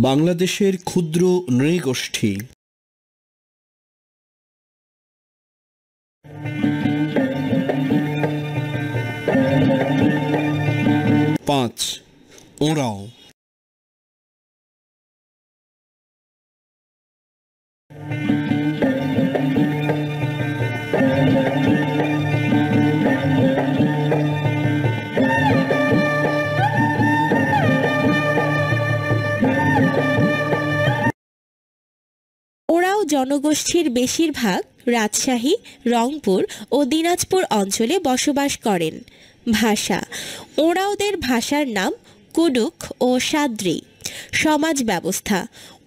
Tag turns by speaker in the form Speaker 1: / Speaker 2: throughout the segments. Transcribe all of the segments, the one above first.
Speaker 1: বাংলাদেশের ক্ষুদ্র নৃগোষ্ঠী। 5. ওঁরাও।
Speaker 2: ওঁরাও জনগোষ্ঠীর বেশিরভাগ রাজশাহী, রংপুর ও দিনাজপুর অঞ্চলে বসবাস করেন। ভাষা: ওঁরাওদের ভাষার নাম কুডুক ও সাদ্রি। সমাজ ব্যবস্থা: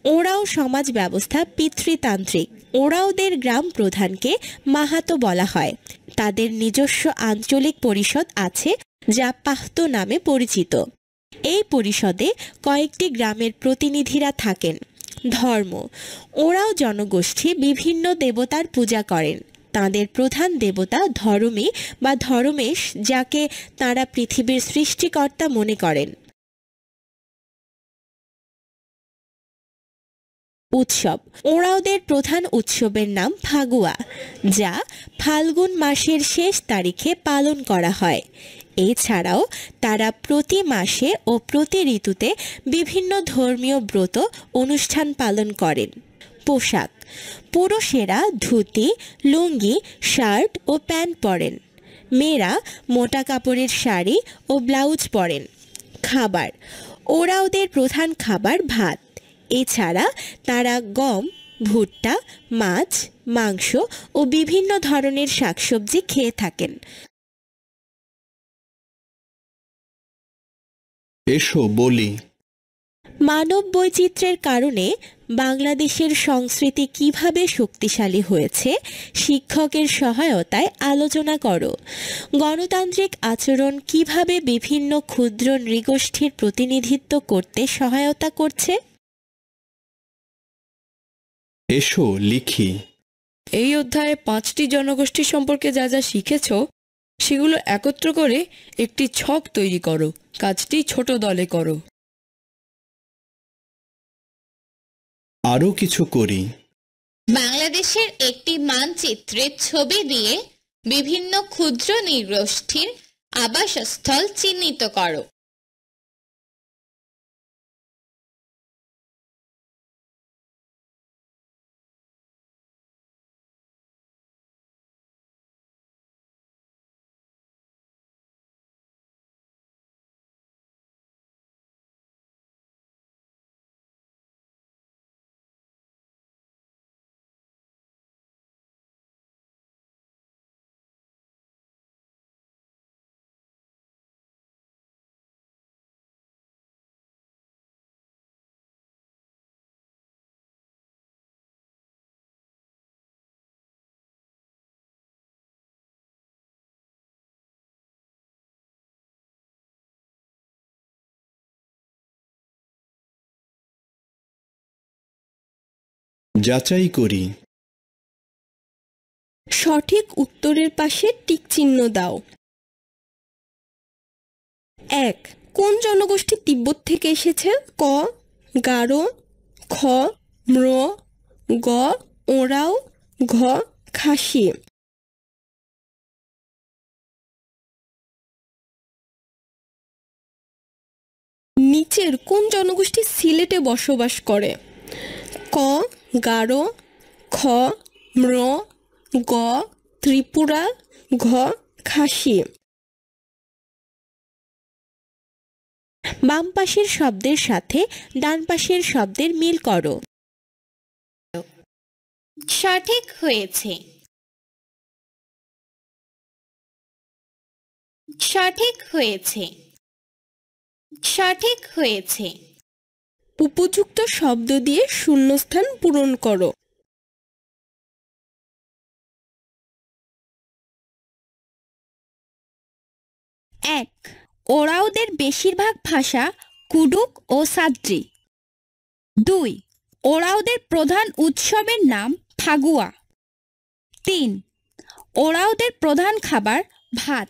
Speaker 2: ওঁরাও সমাজ ব্যবস্থা পিতৃতান্ত্রিক। ওঁরাওদের গ্রাম প্রধানকে মাহাতো বলা হয়। তাদের নিজস্ব আঞ্চলিক পরিষদ আছে যা পাহতো নামে পরিচিত। এই পরিষদে কয়েকটি গ্রামের প্রতিনিধিরা থাকেন। ধর্ম: ওঁরাও জনগোষ্ঠী বিভিন্ন দেবতার পূজা করেন। তাদের প্রধান দেবতা ধরমী বা ধরমেশ, যাকে তাঁরা পৃথিবীর সৃষ্টিকর্তা মনে করেন। উৎসব: ওঁরাওদের প্রধান উৎসবের নাম ফাগুয়া, যা ফাল্গুন মাসের শেষ তারিখে পালন করা হয়। এছাড়াও তারা প্রতি মাসে ও প্রতি ঋতুতে বিভিন্ন ধর্মীয় ব্রত অনুষ্ঠান পালন করেন। পোশাক: পুরুষেরা ধুতি, লুঙ্গি, শার্ট ও প্যান্ট পরেন। মেয়েরা মোটা কাপড়ের শাড়ি ও ব্লাউজ পরেন। খাবার: ওঁরাওদের প্রধান খাবার ভাত। এছাড়া তারা গম, ভুট্টা, মাছ, মাংস ও বিভিন্ন ধরনের শাকসবজি খেয়ে থাকেন।
Speaker 1: এসো বলি।
Speaker 2: মানব বৈচিত্র্যের কারণে বাংলাদেশের সংস্কৃতি কিভাবে শক্তিশালী হয়েছে শিক্ষকের সহায়তায় আলোচনা করো। গণতান্ত্রিক আচরণ কিভাবে বিভিন্ন ক্ষুদ্র নৃগোষ্ঠীর প্রতিনিধিত্ব করতে সহায়তা করছে?
Speaker 1: এসো লিখি।
Speaker 3: এই অধ্যায়ে 5টি জনগোষ্ঠী সম্পর্কে যা যা শিখেছ সেগুলো একত্র করে একটি ছক তৈরি করো। কাজটি ছোট দলে করো।
Speaker 1: আরও কিছু করি।
Speaker 4: বাংলাদেশের একটি মানচিত্রের ছবি দিয়ে বিভিন্ন ক্ষুদ্র নৃগোষ্ঠীর আবাসস্থল চিহ্নিত করো।
Speaker 1: যাচাই করি।
Speaker 5: সঠিক উত্তরের পাশে টিক চিহ্ন দাও। 1. কোন জনগোষ্ঠী তিব্বত থেকে এসেছে? ক গারো, খ ম্র, গ ওঁরাও, ঘ খাসি। নিচের কোন জনগোষ্ঠী সিলেটে বসবাস করে? ক গারো, খ ম্র, গ ত্রিপুরা, ঘ খাসি।
Speaker 2: বাম পাশের শব্দের সাথে ডান পাশের শব্দের মিল করো।
Speaker 4: সঠিক হয়েছে। সঠিক হয়েছে। সঠিক হয়েছে।
Speaker 5: উপযুক্ত শব্দ দিয়ে শূন্যস্থান পূরণ করো।
Speaker 6: 1. ওঁরাওদের বেশিরভাগ ভাষা কুডুক ও সাদ্রি। 2. ওঁরাওদের প্রধান উৎসবের নাম ফাগুয়া। 3. ওঁরাওদের প্রধান খাবার ভাত।